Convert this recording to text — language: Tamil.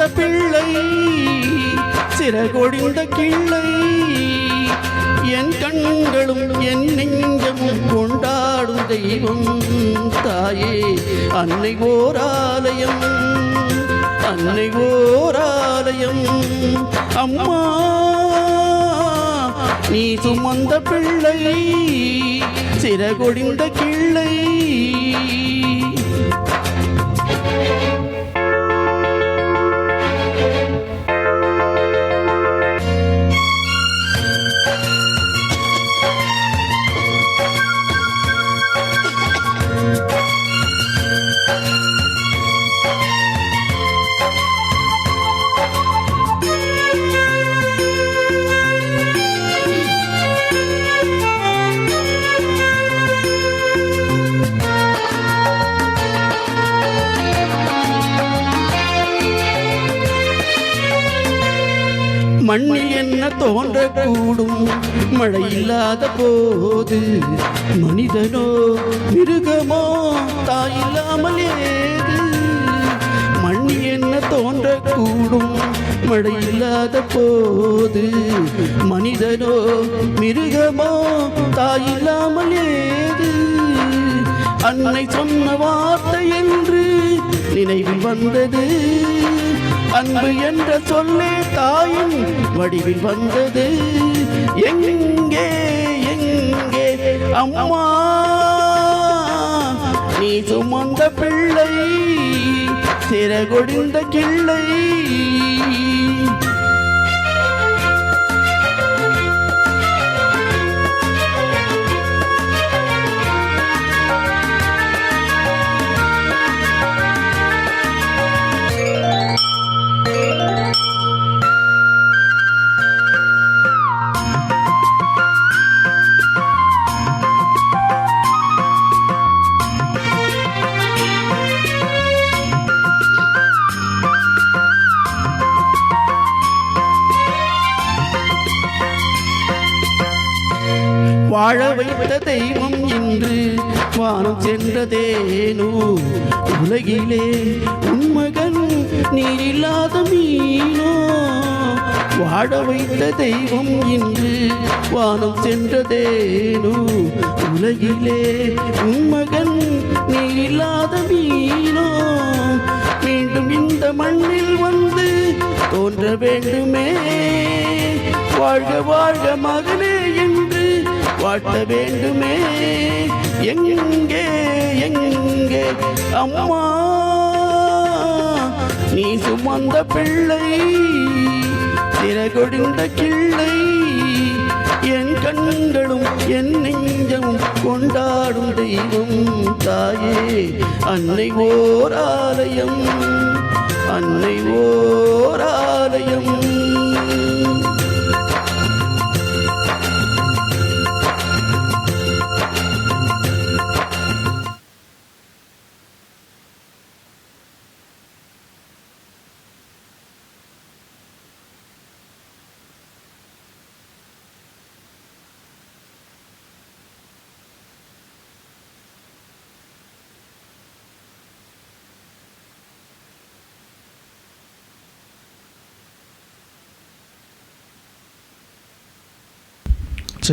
சுமந்த பிள்ளை சிறகொடிந்த கிள்ளை என் கண்களும் என் நெஞ்சமும் கொண்டாடும் தெய்வம் தாயே அன்னை ஓராலயம் அன்னை ஓராலயம் அம்மா நீ சுமந்த பிள்ளை சிறகொடிந்த கிள்ளை மண்ணில் என்ன தோன்றக்கூடும் மழை இல்லாத போது மனிதனோ மிருகமோ தாயில்லாமல் ஏது மண்ணில் என்ன தோன்றக்கூடும் மழை இல்லாத போது மனிதனோ மிருகமோ தாயில்லாமல் ஏது அன்னை சொன்ன வார்த்தை என்று நினைவில் வந்தது அன்பு என்ற சொல்லே தாயின் வடிவில் வந்தது எங்கே எங்கே அம்மா நீ சுமந்த பிள்ளை சிறகொடிந்த கிள்ளை வாழ வைத்த தெய்வம் இன்று வானம் சென்றதேனோ உலகிலே உன்மகன் நீரில்லாத மீனோ வாழ வைத்த தெய்வம் இன்று வானம் சென்றதேனோ உலகிலே உன்மகன் நீரில்லாத மீனோ மீண்டும் இந்த மண்ணில் வந்து தோன்ற வேண்டுமே வாழ்க வாழ்க மகனே என்று வாட்ட வேண்டுமே எங்கே எங்கே அம்மா நீ சுமந்த பிள்ளை சிறகொடிந்த கிள்ளை என் கண்களும் என் நெஞ்சமும் கொண்டாடும் தெய்வம் தாயே அன்னை ஓராலயம் அன்னை ஓராலயம்